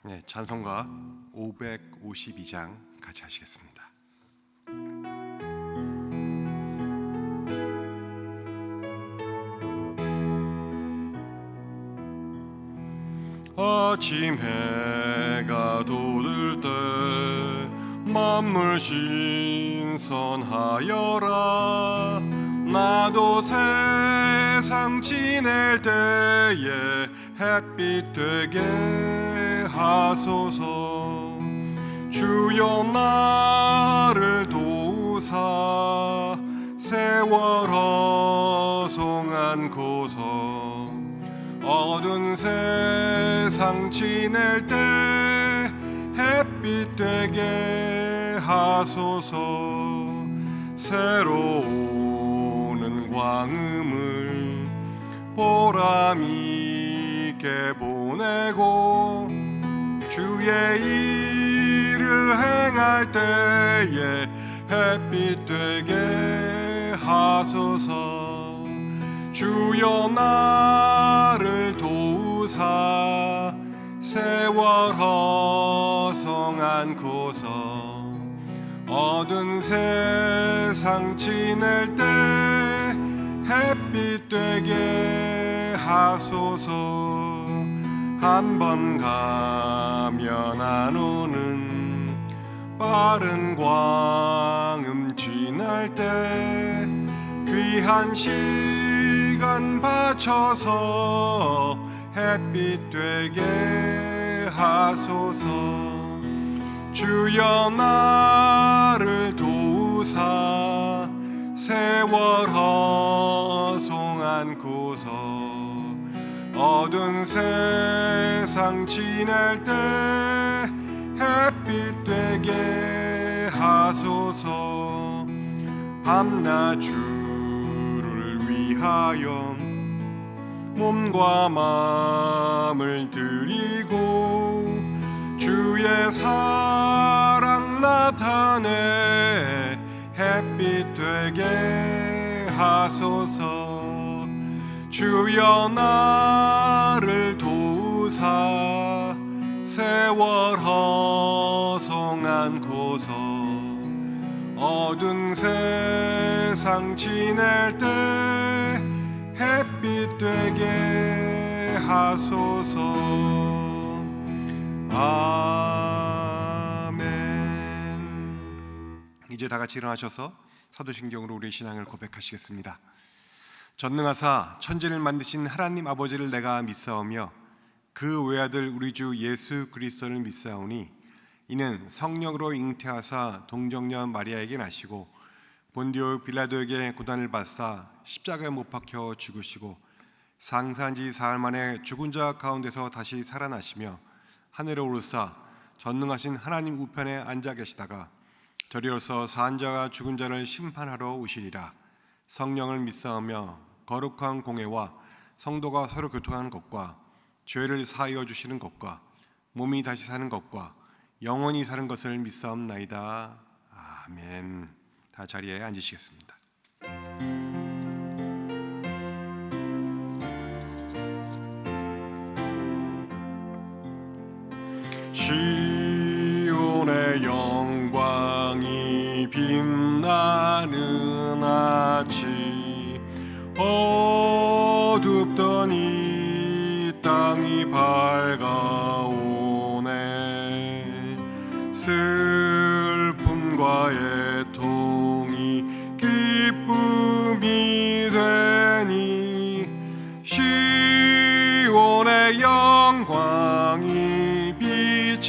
네, 찬송가 552장 같이 하시겠습니다. 아침 해가 돋을 때 만물 신선하여라. 나도 세상 지낼 때에 햇빛 되게 하소서. 주여 나를 도우사 세월 허송한고서. 어두운 세상 지낼 때 햇빛 되게 하소서. 새로 오는 광음을 보람 있게 보내고 주의 일을 행할 때에 햇빛 되게 하소서. 주여 나를 도우사 세월 허송한고서. 어두운 세상 지낼 때 햇빛 되게 하소서. 한 번 가면 안 오는 빠른 광음 지날 때 귀한 시간 바쳐서 햇빛 되게 하소서. 주여 나를 도우사 세월 허송한고서. 어두운 세상 지낼 때 햇빛 되게 하소서. 밤낮 주를 위하여 몸과 마음을 드리고 주의 사랑 나타내 햇빛 되게 하소서. 주여 나를 도우사 세월 허송한고서. 어두운 세상 지낼 때 햇빛 되게 하소서. 아멘. 이제 다 같이 일어나셔서 사도신경으로 우리의 신앙을 고백하시겠습니다. 전능하사 천지를 만드신 하나님 아버지를 내가 믿사오며 그 외아들 우리 주 예수 그리스도를 믿사오니 이는 성령으로 잉태하사 동정녀 마리아에게 나시고 본디오 빌라도에게 고난을 받사 십자가에 못 박혀 죽으시고 상사한 지 사흘 만에 죽은 자 가운데서 다시 살아나시며 하늘에 오르사 전능하신 하나님 우편에 앉아 계시다가 저리로서 산 자와 죽은 자를 심판하러 오시리라. 성령을 믿사오며 거룩한 공회와 성도가 서로 교통하는 것과 죄를 사하여 주시는 것과 몸이 다시 사는 것과 영원히 사는 것을 믿사옵나이다. 아멘. 다 자리에 앉으시겠습니다. 시온의 영광이 빛나는 아침, 어둡던 이 땅이 밝아오네. 슬픔과 애통이 기쁨이 되니 시온의 영광이 비춰오네.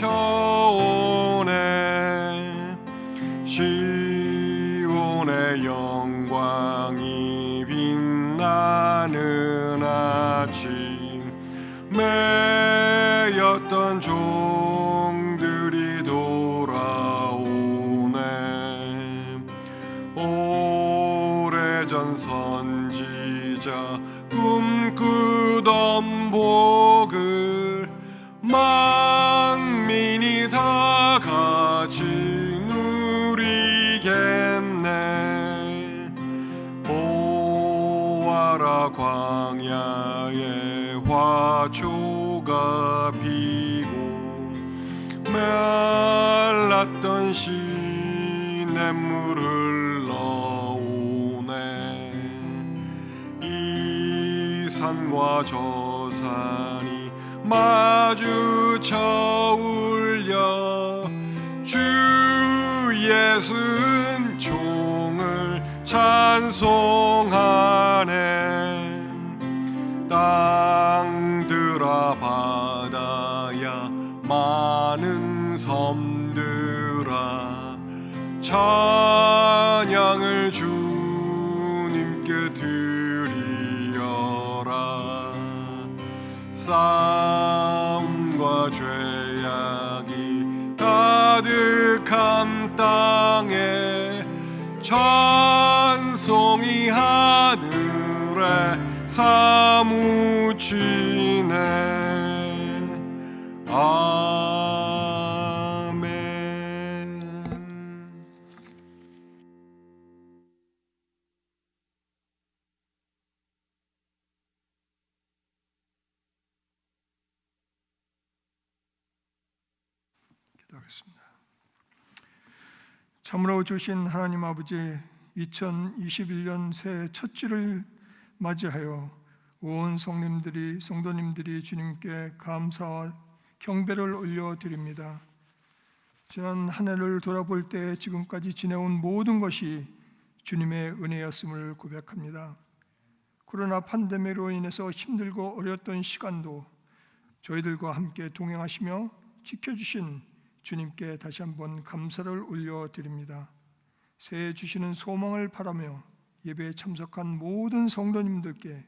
시온의 영광이 빛나는 아침, 매였던 종들이 돌아오네. 오래전 선지자 꿈꾸던 복을 만민이 다 같이 누리겠네. 보아라 광야에 화초가 피고 말랐던 시냇물을 넣으네. 이 산과 저 산이 마주쳐 울려 주 예수는 종을 찬송하네. 땅들아 바다야 많은 섬들아 찬양을 주님께 드리어라. 싸움과 죄악이 가득한 땅에 찬송이 하늘에 사무치네. 아멘. 기도하겠습니다. 참으로 주신 하나님 아버지, 2021년 새해 첫 주를 맞이하여 온 성도님들이 주님께 감사와 경배를 올려드립니다. 지난 한 해를 돌아볼 때 지금까지 지내온 모든 것이 주님의 은혜였음을 고백합니다. 코로나 팬데믹으로 인해서 힘들고 어려웠던 시간도 저희들과 함께 동행하시며 지켜주신 주님께 다시 한번 감사를 올려드립니다. 새해 주시는 소망을 바라며 예배에 참석한 모든 성도님들께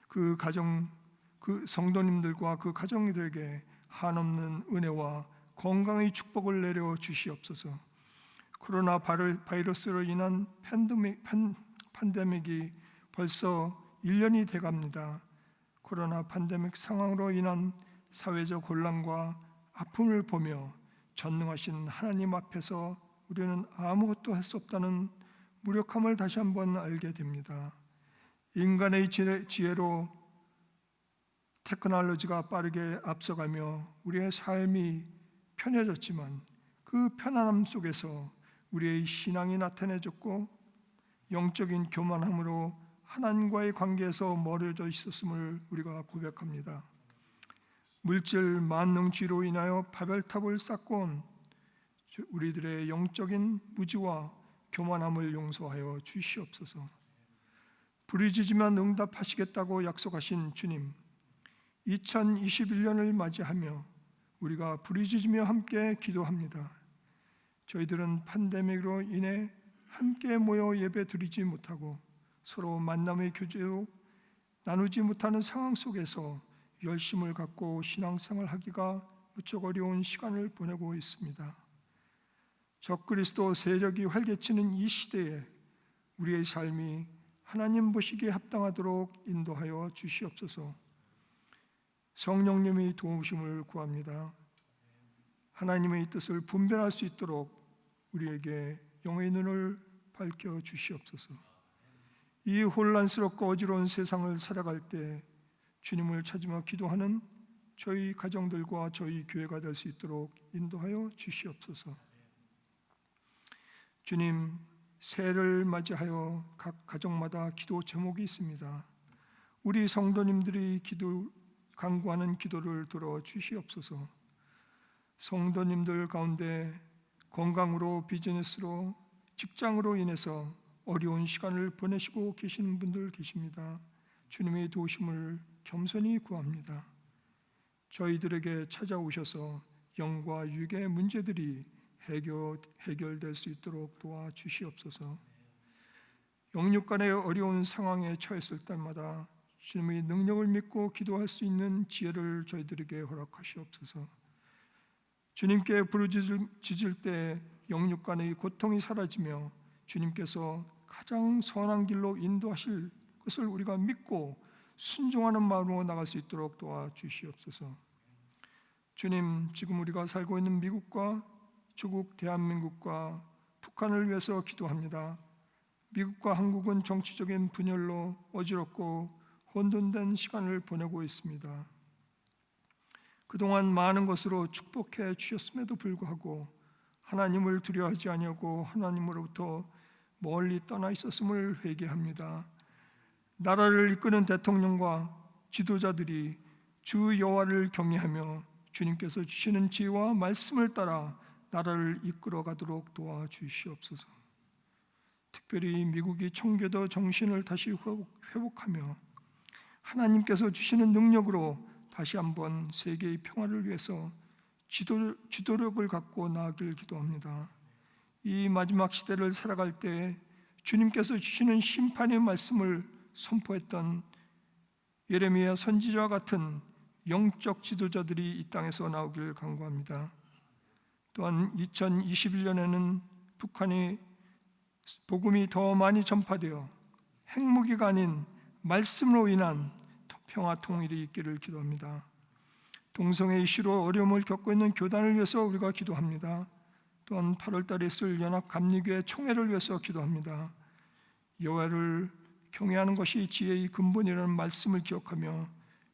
그 성도님들과 그 가정들에게 한없는 은혜와 건강의 축복을 내려 주시옵소서. 코로나 바이러스로 인한 팬데믹이 벌써 1년이 돼갑니다. 코로나 팬데믹 상황으로 인한 사회적 혼란과 아픔을 보며 전능하신 하나님 앞에서 우리는 아무것도 할 수 없다는 무력함을 다시 한번 알게 됩니다. 인간의 지혜로 테크놀로지가 빠르게 앞서가며 우리의 삶이 편해졌지만 그 편안함 속에서 우리의 신앙이 나타내졌고 영적인 교만함으로 하나님과의 관계에서 멀어져 있었음을 우리가 고백합니다. 물질 만능주의로 인하여 바벨탑을 쌓고 온 우리들의 영적인 무지와 교만함을 용서하여 주시옵소서. 부르짖으면 응답하시겠다고 약속하신 주님, 2021년을 맞이하며 우리가 부르짖으며 함께 기도합니다. 저희들은 팬데믹으로 인해 함께 모여 예배 드리지 못하고 서로 만남의 교제도 나누지 못하는 상황 속에서 열심을 갖고 신앙생활 하기가 무척 어려운 시간을 보내고 있습니다. 적그리스도 세력이 활개치는 이 시대에 우리의 삶이 하나님 보시기에 합당하도록 인도하여 주시옵소서. 성령님의 도우심을 구합니다. 하나님의 뜻을 분별할 수 있도록 우리에게 영의 눈을 밝혀 주시옵소서. 이 혼란스럽고 어지러운 세상을 살아갈 때 주님을 찾으며 기도하는 저희 가정들과 저희 교회가 될 수 있도록 인도하여 주시옵소서. 주님, 새해를 맞이하여 각 가정마다 기도 제목이 있습니다. 우리 성도님들이 간구하는 기도를 들어 주시옵소서. 성도님들 가운데 건강으로, 비즈니스로, 직장으로 인해서 어려운 시간을 보내시고 계시는 분들 계십니다. 주님의 도우심을 겸손히 구합니다. 저희들에게 찾아오셔서 영과 육의 문제들이 해결될 수 있도록 도와주시옵소서. 영육 간의 어려운 상황에 처했을 때마다 주님의 능력을 믿고 기도할 수 있는 지혜를 저희들에게 허락하시옵소서. 주님께 부르짖을 때 영육 간의 고통이 사라지며 주님께서 가장 선한 길로 인도하실 것을 우리가 믿고 순종하는 마음으로 나갈 수 있도록 도와주시옵소서. 주님, 지금 우리가 살고 있는 미국과 조국 대한민국과 북한을 위해서 기도합니다. 미국과 한국은 정치적인 분열로 어지럽고 혼돈된 시간을 보내고 있습니다. 그동안 많은 것으로 축복해 주셨음에도 불구하고 하나님을 두려워하지 아니하고 하나님으로부터 멀리 떠나 있었음을 회개합니다. 나라를 이끄는 대통령과 지도자들이 주 여호와를 경외하며 주님께서 주시는 지혜와 말씀을 따라 나라를 이끌어 가도록 도와주시옵소서. 특별히 미국이 청교도 정신을 다시 회복하며 하나님께서 주시는 능력으로 다시 한번 세계의 평화를 위해서 지도력을 갖고 나아가길 기도합니다. 이 마지막 시대를 살아갈 때 주님께서 주시는 심판의 말씀을 선포했던 예레미야 선지자와 같은 영적 지도자들이 이 땅에서 나오길 간구합니다. 또한 2021년에는 북한의 복음이 더 많이 전파되어 핵무기가 아닌 말씀으로 인한 평화 통일이 있기를 기도합니다. 동성애 이슈로 어려움을 겪고 있는 교단을 위해서 우리가 기도합니다. 또한 8월 달에 있을 연합 감리교회 총회를 위해서 기도합니다. 여호와를 경외하는 것이 지혜의 근본이라는 말씀을 기억하며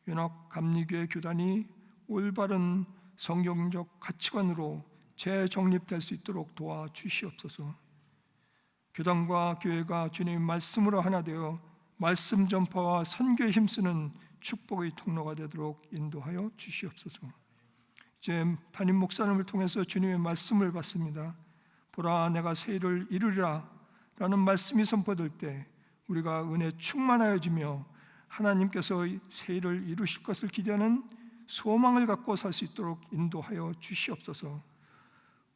연합 감리교회 교단이 올바른 성경적 가치관으로 재정립될 수 있도록 도와주시옵소서. 교단과 교회가 주님의 말씀으로 하나 되어 말씀 전파와 선교에 힘쓰는 축복의 통로가 되도록 인도하여 주시옵소서. 이제 담임 목사님을 통해서 주님의 말씀을 받습니다. 보라, 내가 새 일을 이루리라 라는 말씀이 선포될 때 우리가 은혜 충만하여지며 하나님께서 새 일을 이루실 것을 기대하는 소망을 갖고 살 수 있도록 인도하여 주시옵소서.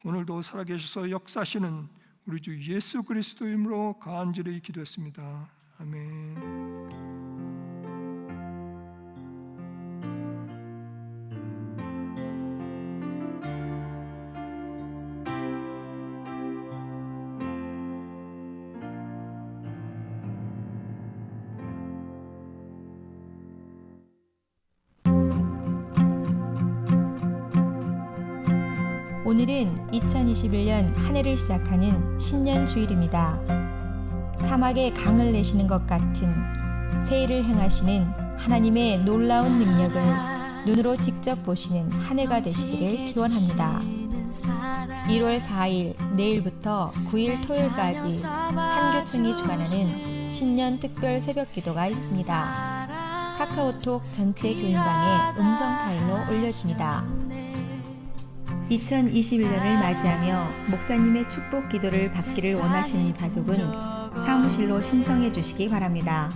오늘도 살아계셔서 역사하시는 우리 주 예수 그리스도 이름으로 간절히 기도했습니다. 아멘. 오늘은 2021년 한 해를 시작하는 신년 주일입니다. 사막에 강을 내시는 것 같은 새 일을 행하시는 하나님의 놀라운 능력을 눈으로 직접 보시는 한 해가 되시기를 기원합니다. 1월 4일 내일부터 9일 토요일까지 한교총이 주관하는 신년 특별 새벽 기도가 있습니다. 카카오톡 전체 교인방에 음성 파일로 올려집니다. 2021년을 맞이하며 목사님의 축복 기도를 받기를 원하시는 가족은 사무실로 신청해 주시기 바랍니다.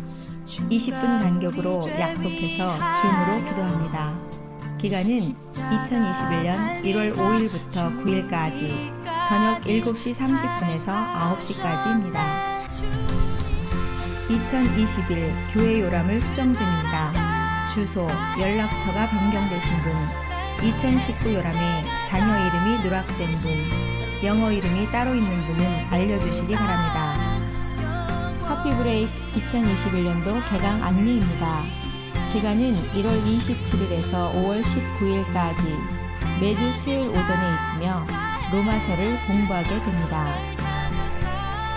20분 간격으로 약속해서 줌으로 기도합니다. 기간은 2021년 1월 5일부터 9일까지 저녁 7시 30분에서 9시까지입니다. 2021 교회 요람을 수정 중입니다. 주소, 연락처가 변경되신 분, 2019 요람에 자녀 이름이 누락된 분, 영어 이름이 따로 있는 분은 알려주시기 바랍니다. 커피브레이크 2021년도 개강 안내입니다. 기간은 1월 27일에서 5월 19일까지 매주 수요일 오전에 있으며 로마서를 공부하게 됩니다.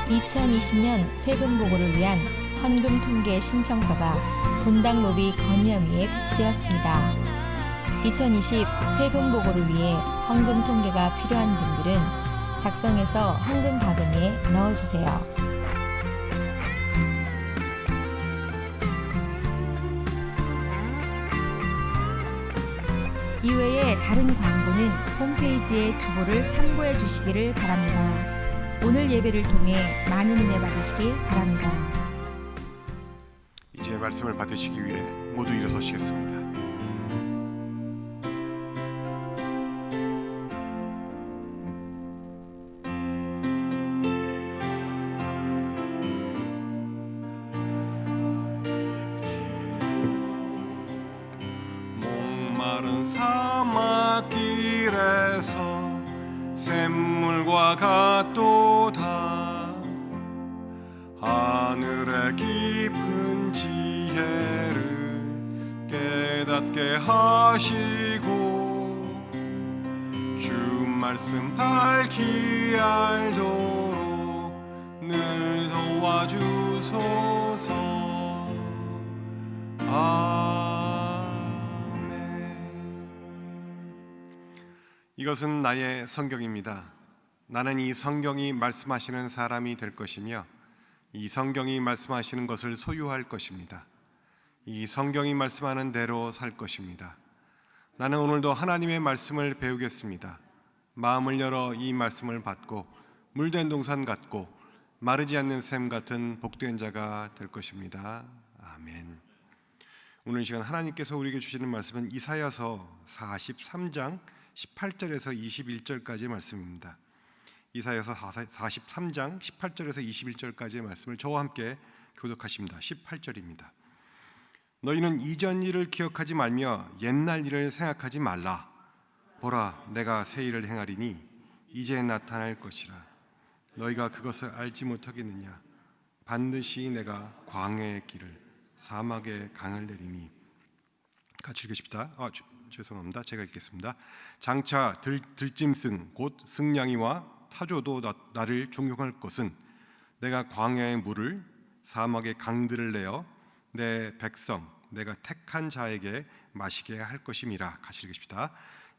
2020년 세금 보고를 위한 헌금 통계 신청서가 본당 로비 건너위에 비치되었습니다. 2020 세금 보고를 위해 헌금 통계가 필요한 분들은 작성해서 헌금 바구니에 넣어주세요. 이외에 다른 광고는 홈페이지의 주보를 참고해 주시기를 바랍니다. 오늘 예배를 통해 많은 은혜 받으시기 바랍니다. 이제 말씀을 받으시기 위해 모두 일어서시겠습니다. 목마른 사막길에서 샘물과 같도다. 하늘의 깊은 지혜를 깨닫게 하시고 주 말씀 밝히 알도록 늘 도와주소서. 아멘. 이것은 나의 성경입니다. 나는 이 성경이 말씀하시는 사람이 될 것이며 이 성경이 말씀하시는 것을 소유할 것입니다. 이 성경이 말씀하는 대로 살 것입니다. 나는 오늘도 하나님의 말씀을 배우겠습니다. 마음을 열어 이 말씀을 받고 물된 동산 같고 마르지 않는 샘 같은 복된 자가 될 것입니다. 아멘. 오늘 이 시간 하나님께서 우리에게 주시는 말씀은 이사야서 43장 18절에서 21절까지의 말씀입니다. 이사야서 43장 18절에서 21절까지의 말씀을 저와 함께 교독하십니다. 18절입니다. 너희는 이전 일을 기억하지 말며 옛날 일을 생각하지 말라. 보라, 내가 새 일을 행하리니 이제 나타날 것이라. 너희가 그것을 알지 못하겠느냐? 반드시 내가 광야의 길을 사막의 강을 내리니. 같이 읽으십시다. 죄송합니다. 제가 읽겠습니다. 장차 들짐승 곧 승냥이와 타조도 나를 존경할 것은 내가 광야의 물을 사막의 강들을 내어 내 백성 내가 택한 자에게 마시게 할 것임이라. 같이 읽으십시다.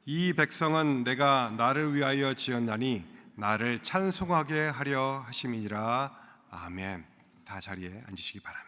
이 백성은 내가 나를 위하여 지었나니 나를 찬송하게 하려 하심이니라. 아멘. 다 자리에 앉으시기 바랍니다.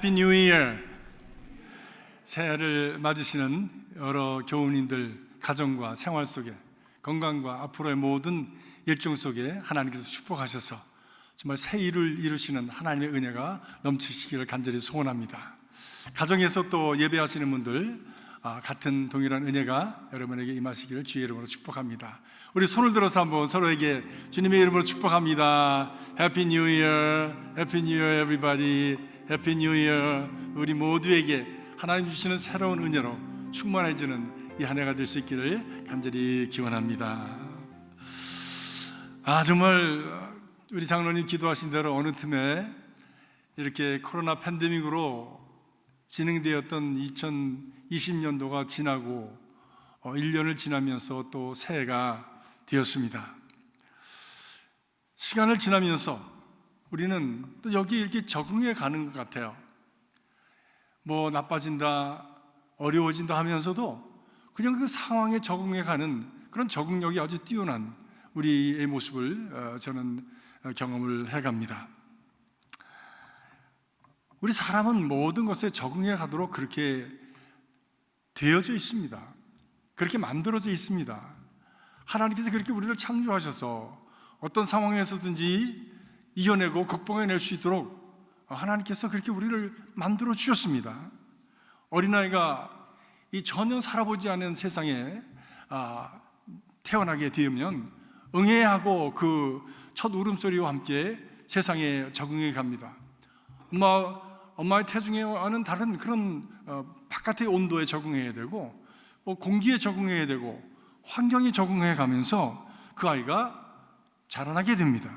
Happy New Year. 새해를 맞으시는 여러 교우님들 가정과 생활 속에 건강과 앞으로의 모든 일정 속에 하나님께서 축복하셔서 정말 새 일을 이루시는 하나님의 은혜가 넘치시기를 간절히 소원합니다. 가정에서 또 예배하시는 분들 같은 동일한 은혜가 여러분에게 임하시기를 주의 이름으로 축복합니다. 우리 손을 들어서 한번 서로에게 주님의 이름으로 축복합니다. Happy New Year, Happy New Year everybody, Happy New Year. 우리 모두에게 하나님 주시는 새로운 은혜로 충만해지는 이 한 해가 될 수 있기를 간절히 기원합니다. 정말 우리 장로님 기도하신 대로 어느 틈에 이렇게 코로나 팬데믹으로 진행되었던 2020년도가 지나고 1년을 지나면서 또 새해가 되었습니다. 시간을 지나면서 우리는 또 여기 이렇게 적응해 가는 것 같아요. 뭐 나빠진다, 어려워진다 하면서도 그냥 그 상황에 적응해 가는 그런 적응력이 아주 뛰어난 우리의 모습을 저는 경험을 해갑니다. 우리 사람은 모든 것에 적응해 가도록 그렇게 되어져 있습니다. 그렇게 만들어져 있습니다. 하나님께서 그렇게 우리를 창조하셔서 어떤 상황에서든지 이겨내고 극복해낼 수 있도록 하나님께서 그렇게 우리를 만들어 주셨습니다. 어린아이가 이 전혀 살아보지 않은 세상에 태어나게 되면 응애하고 그 첫 울음소리와 함께 세상에 적응해 갑니다. 엄마의 태중에와는 다른 그런 바깥의 온도에 적응해야 되고 공기에 적응해야 되고 환경에 적응해 가면서 그 아이가 자라나게 됩니다.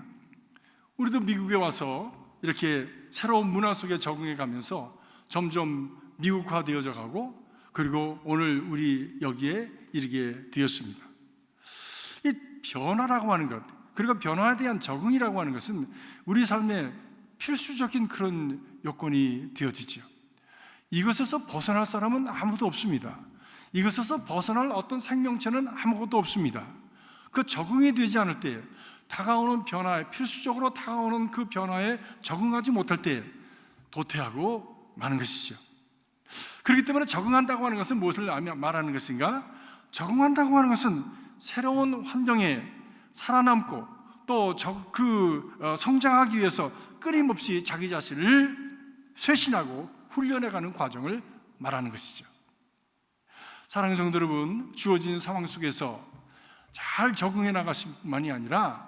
우리도 미국에 와서 이렇게 새로운 문화 속에 적응해 가면서 점점 미국화되어져 가고 그리고 오늘 우리 여기에 이르게 되었습니다. 이 변화라고 하는 것, 그리고 변화에 대한 적응이라고 하는 것은 우리 삶의 필수적인 그런 요건이 되어지죠. 이것에서 벗어날 사람은 아무도 없습니다. 이것에서 벗어날 어떤 생명체는 아무것도 없습니다. 그 적응이 되지 않을 때, 다가오는 변화에, 필수적으로 다가오는 그 변화에 적응하지 못할 때 도태하고 마는 것이죠. 그렇기 때문에 적응한다고 하는 것은 무엇을 말하는 것인가? 적응한다고 하는 것은 새로운 환경에 살아남고 또 성장하기 위해서 끊임없이 자기 자신을 쇄신하고 훈련해가는 과정을 말하는 것이죠. 사랑하는 성도 여러분, 주어진 상황 속에서 잘 적응해 나가실 뿐만이 아니라,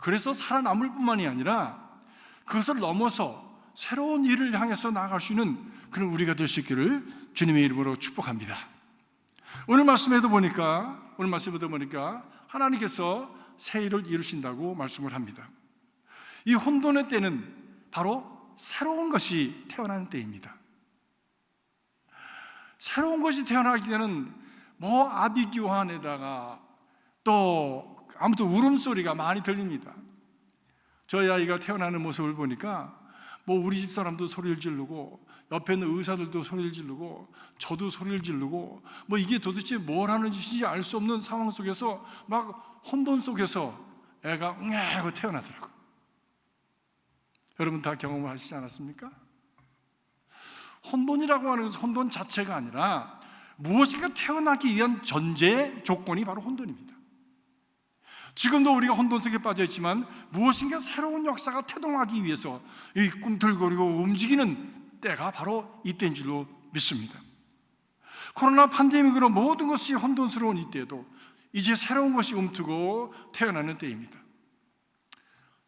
그래서 살아남을 뿐만이 아니라 그것을 넘어서 새로운 일을 향해서 나아갈 수 있는 그런 우리가 될 수 있기를 주님의 이름으로 축복합니다. 오늘 말씀에도 보니까 하나님께서 새 일을 이루신다고 말씀을 합니다. 이 혼돈의 때는 바로 새로운 것이 태어나는 때입니다. 새로운 것이 태어나기 때는 아비규환에다가 또 아무튼 울음소리가 많이 들립니다. 저희 아이가 태어나는 모습을 보니까 우리 집 사람도 소리를 지르고 옆에 있는 의사들도 소리를 지르고 저도 소리를 지르고 이게 도대체 뭘 하는 짓인지 알 수 없는 상황 속에서 막 혼돈 속에서 애가 응애 하고 태어나더라고요. 여러분 다 경험을 하시지 않았습니까? 혼돈이라고 하는 것은 혼돈 자체가 아니라 무엇인가 태어나기 위한 전제 조건이 바로 혼돈입니다. 지금도 우리가 혼돈 속에 빠져 있지만 무엇인가 새로운 역사가 태동하기 위해서 이 꿈틀거리고 움직이는 때가 바로 이때인 줄로 믿습니다. 코로나 팬데믹으로 모든 것이 혼돈스러운 이때에도 이제 새로운 것이 움트고 태어나는 때입니다.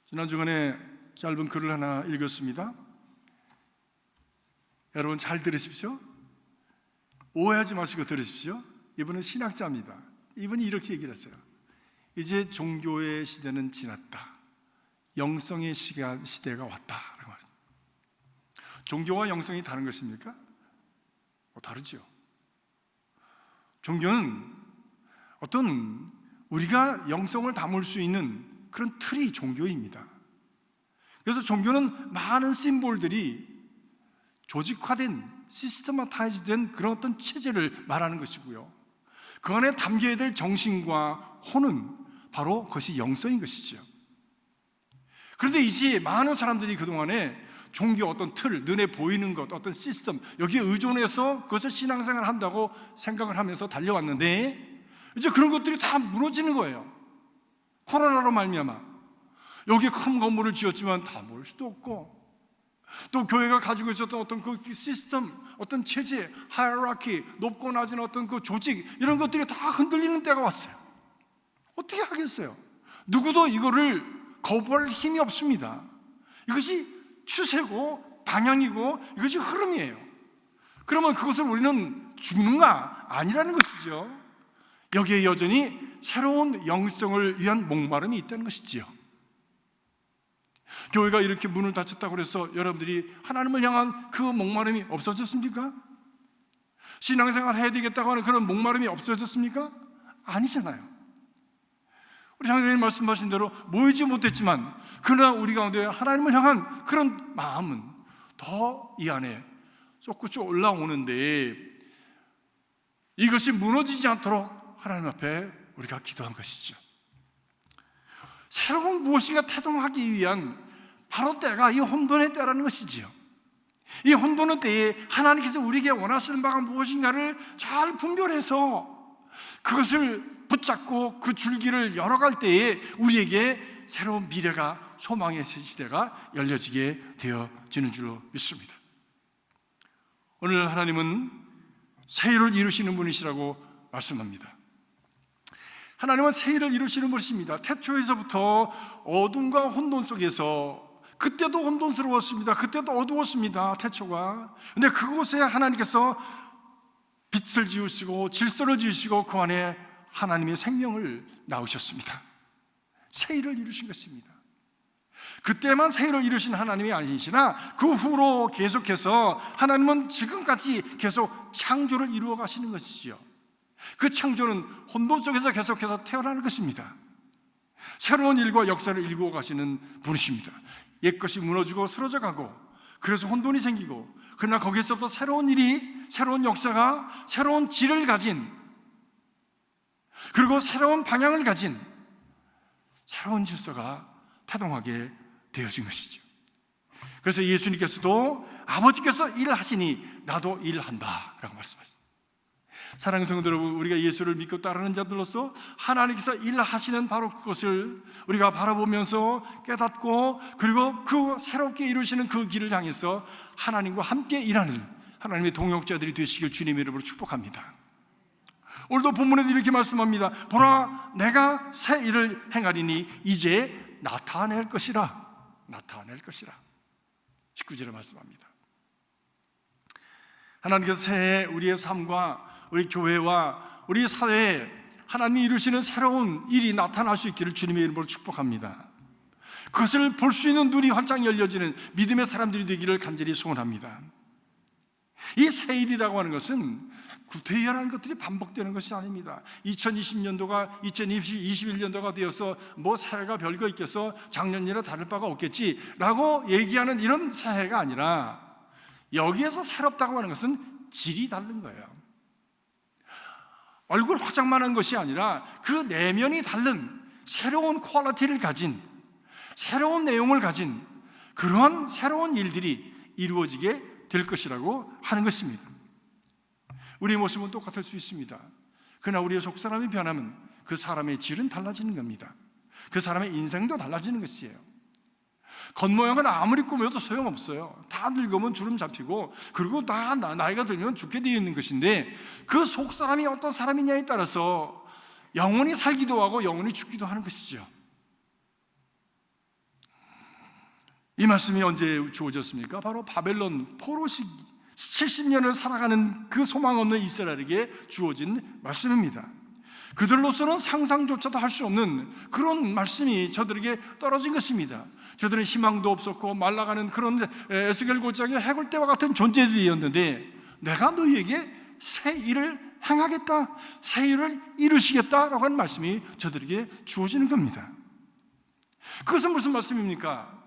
지난 주간에 짧은 글을 하나 읽었습니다. 여러분 잘 들으십시오. 오해하지 마시고 들으십시오. 이분은 신학자입니다. 이분이 이렇게 얘기를 했어요. 이제 종교의 시대는 지났다. 영성의 시대가 왔다. 라고 말했습니다. 종교와 영성이 다른 것입니까? 다르죠. 종교는 어떤 우리가 영성을 담을 수 있는 그런 틀이 종교입니다. 그래서 종교는 많은 심볼들이 조직화된, 시스테마타이즈된 그런 어떤 체제를 말하는 것이고요. 그 안에 담겨야 될 정신과 혼은 바로 그것이 영성인 것이죠. 그런데 이제 많은 사람들이 그동안에 종교 어떤 틀, 눈에 보이는 것, 어떤 시스템, 여기에 의존해서 그것을 신앙생활을 한다고 생각을 하면서 달려왔는데 이제 그런 것들이 다 무너지는 거예요. 코로나로 말미암아 여기에 큰 건물을 지었지만 다 모일 수도 없고, 또 교회가 가지고 있었던 어떤 그 시스템, 어떤 체제, 하이어라키, 높고 낮은 어떤 그 조직, 이런 것들이 다 흔들리는 때가 왔어요. 어떻게 하겠어요? 누구도 이거를 거부할 힘이 없습니다. 이것이 추세고 방향이고 이것이 흐름이에요. 그러면 그것을 우리는 죽는가? 아니라는 것이죠. 여기에 여전히 새로운 영성을 위한 목마름이 있다는 것이지요. 교회가 이렇게 문을 닫혔다고 해서 여러분들이 하나님을 향한 그 목마름이 없어졌습니까? 신앙생활 해야 되겠다고 하는 그런 목마름이 없어졌습니까? 아니잖아요. 우리 장로님 말씀하신 대로 모이지 못했지만 그러나 우리 가운데 하나님을 향한 그런 마음은 더 이 안에 솟구쳐 올라오는데, 이것이 무너지지 않도록 하나님 앞에 우리가 기도한 것이죠. 새로운 무엇인가 태동하기 위한 바로 때가 이 혼돈의 때라는 것이지요. 이 혼돈의 때에 하나님께서 우리에게 원하시는 바가 무엇인가를 잘 분별해서 그것을 붙잡고 그 줄기를 열어갈 때에 우리에게 새로운 미래가, 소망의 시대가 열려지게 되어지는 줄로 믿습니다. 오늘 하나님은 새 일을 이루시는 분이시라고 말씀합니다. 하나님은 새 일을 이루시는 분이십니다. 태초에서부터 어둠과 혼돈 속에서, 그때도 혼돈스러웠습니다. 그때도 어두웠습니다. 태초가. 근데 그곳에 하나님께서 빛을 지으시고 질서를 지으시고 그 안에 하나님의 생명을 낳으셨습니다. 새 일을 이루신 것입니다. 그때만 새 일을 이루신 하나님이 아니시나 그 후로 계속해서 하나님은 지금까지 계속 창조를 이루어 가시는 것이지요. 그 창조는 혼돈 속에서 계속해서 태어나는 것입니다. 새로운 일과 역사를 일구어 가시는 분이십니다. 옛것이 무너지고 쓰러져 가고, 그래서 혼돈이 생기고, 그러나 거기에서부터 새로운 일이, 새로운 역사가, 새로운 질을 가진, 그리고 새로운 방향을 가진 새로운 질서가 태동하게 되어진 것이죠. 그래서 예수님께서도 아버지께서 일하시니 나도 일한다 라고 말씀하셨습니다. 사랑하는 성도 여러분, 우리가 예수를 믿고 따르는 자들로서 하나님께서 일하시는 바로 그것을 우리가 바라보면서 깨닫고, 그리고 그 새롭게 이루시는 그 길을 향해서 하나님과 함께 일하는 하나님의 동역자들이 되시길 주님의 이름으로 축복합니다. 오늘도 본문에도 이렇게 말씀합니다. 보라, 내가 새 일을 행하리니 이제 나타낼 것이라. 나타낼 것이라. 19절에 말씀합니다. 하나님께서 새해 우리의 삶과 우리 교회와 우리 사회에 하나님이 이루시는 새로운 일이 나타날 수 있기를 주님의 이름으로 축복합니다. 그것을 볼 수 있는 눈이 활짝 열려지는 믿음의 사람들이 되기를 간절히 소원합니다. 이 새 일이라고 하는 것은 구태의하는 것들이 반복되는 것이 아닙니다. 2020년도가 2021년도가 되어서 뭐 새해가 별거 있겠어, 작년이라 다를 바가 없겠지라고 얘기하는 이런 새해가 아니라, 여기에서 새롭다고 하는 것은 질이 다른 거예요. 얼굴 화장만 한 것이 아니라 그 내면이 다른 새로운 퀄리티를 가진, 새로운 내용을 가진 그러한 새로운 일들이 이루어지게 될 것이라고 하는 것입니다. 우리의 모습은 똑같을 수 있습니다. 그러나 우리의 속사람이 변하면 그 사람의 질은 달라지는 겁니다. 그 사람의 인생도 달라지는 것이에요. 겉모양은 아무리 꾸며도 소용없어요. 다 늙으면 주름 잡히고, 그리고 다 나이가 들면 죽게 되어 있는 것인데, 그 속사람이 어떤 사람이냐에 따라서 영원히 살기도 하고 영원히 죽기도 하는 것이죠. 이 말씀이 언제 주어졌습니까? 바로 바벨론 포로 시기 70년을 살아가는 그 소망 없는 이스라엘에게 주어진 말씀입니다. 그들로서는 상상조차도 할 수 없는 그런 말씀이 저들에게 떨어진 것입니다. 저들은 희망도 없었고 말라가는 그런 에스겔 골짜기 해골대와 같은 존재들이었는데, 내가 너희에게 새 일을 행하겠다, 새 일을 이루시겠다라고 하는 말씀이 저들에게 주어지는 겁니다. 그것은 무슨 말씀입니까?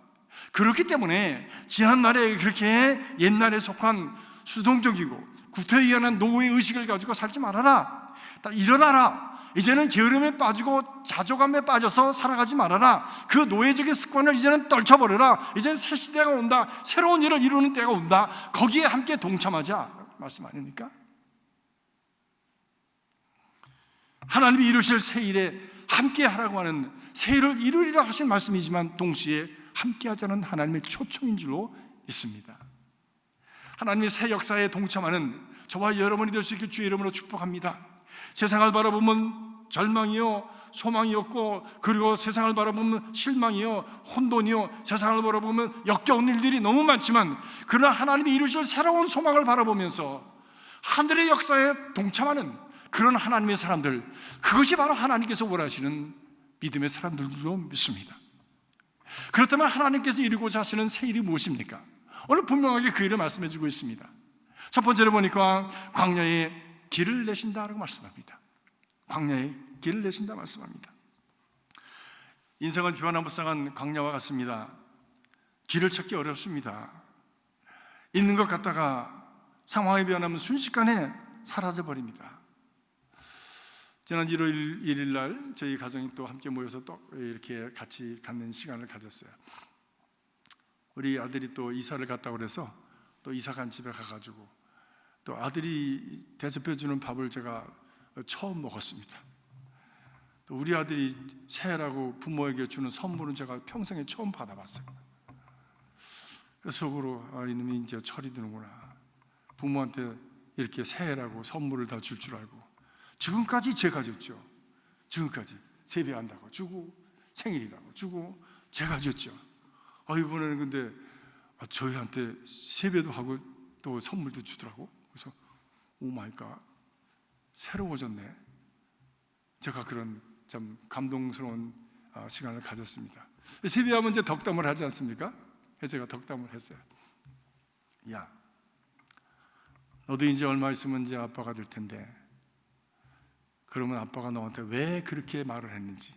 그렇기 때문에 지난날에 그렇게 옛날에 속한 수동적이고 구태의연한 노예 의식을 가지고 살지 말아라, 일어나라, 이제는 게으름에 빠지고 자조감에 빠져서 살아가지 말아라. 그 노예적인 습관을 이제는 떨쳐버려라. 이제는 새 시대가 온다. 새로운 일을 이루는 때가 온다. 거기에 함께 동참하자 말씀 아닙니까? 하나님이 이루실 새 일에 함께 하라고 하는, 새 일을 이루리라 하신 말씀이지만 동시에 함께 하자는 하나님의 초청인 줄로 믿습니다. 하나님의 새 역사에 동참하는 저와 여러분이 될 수 있길 주의 이름으로 축복합니다. 세상을 바라보면 절망이요, 소망이 없고, 그리고 세상을 바라보면 실망이요, 혼돈이요, 세상을 바라보면 역겨운 일들이 너무 많지만, 그러나 하나님이 이루실 새로운 소망을 바라보면서 하늘의 역사에 동참하는 그런 하나님의 사람들, 그것이 바로 하나님께서 원하시는 믿음의 사람들로 믿습니다. 그렇다면 하나님께서 이루고자 하시는 새 일이 무엇입니까? 오늘 분명하게 그 일을 말씀해 주고 있습니다. 첫 번째로 보니까 광야에 길을 내신다라고 말씀합니다. 광야에 길을 내신다 말씀합니다. 인생을 비바나무쌍한 광야와 같습니다. 길을 찾기 어렵습니다. 있는 것 같다가 상황이 변하면 순식간에 사라져 버립니다. 지난 1월 1일 날 저희 가정이 또 함께 모여서 또 이렇게 같이 갖는 시간을 가졌어요. 우리 아들이 또 이사를 갔다고 그래서 또 이사 간 집에 가가지고 또 아들이 대접해주는 밥을 제가 처음 먹었습니다. 또 우리 아들이 새해라고 부모에게 주는 선물은 제가 평생에 처음 받아봤어요. 그래서 속으로 이놈이 이제 철이 드는구나. 부모한테 이렇게 새해라고 선물을 다 줄 알고. 지금까지 제가 줬죠. 지금까지 세배한다고 주고 생일이라고 주고 제가 줬죠. 이번에는 근데 저희한테 세배도 하고 또 선물도 주더라고. 그래서 오 마이 갓, 새로워졌네. 제가 그런 참 감동스러운 시간을 가졌습니다. 세배하면 이제 덕담을 하지 않습니까? 그래서 제가 덕담을 했어요. 야, 너도 이제 얼마 있으면 이제 아빠가 될 텐데, 그러면 아빠가 너한테 왜 그렇게 말을 했는지,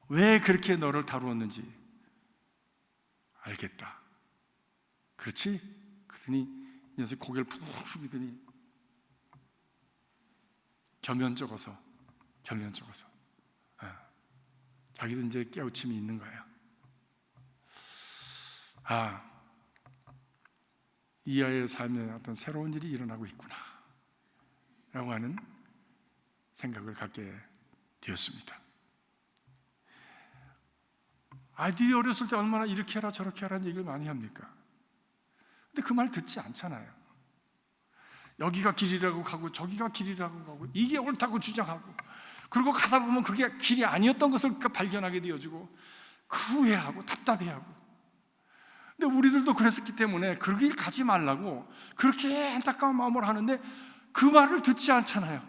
왜 그렇게 너를 다루었는지 알겠다. 그렇지? 그러더니 이 녀석이 고개를 푹 숙이더니 겸연쩍어서 자기도 이제 깨우침이 있는 거예요. 이 아이의 삶에 어떤 새로운 일이 일어나고 있구나 라고 하는 생각을 갖게 되었습니다. 아이들이 어렸을 때 얼마나 이렇게 해라 저렇게 하라는 얘기를 많이 합니까? 근데 그 말 듣지 않잖아요. 여기가 길이라고 가고 저기가 길이라고 가고 이게 옳다고 주장하고, 그리고 가다 보면 그게 길이 아니었던 것을 발견하게 되어지고 후회하고 답답해하고. 근데 우리들도 그랬었기 때문에 그 길 가지 말라고 그렇게 안타까운 마음으로 하는데 그 말을 듣지 않잖아요.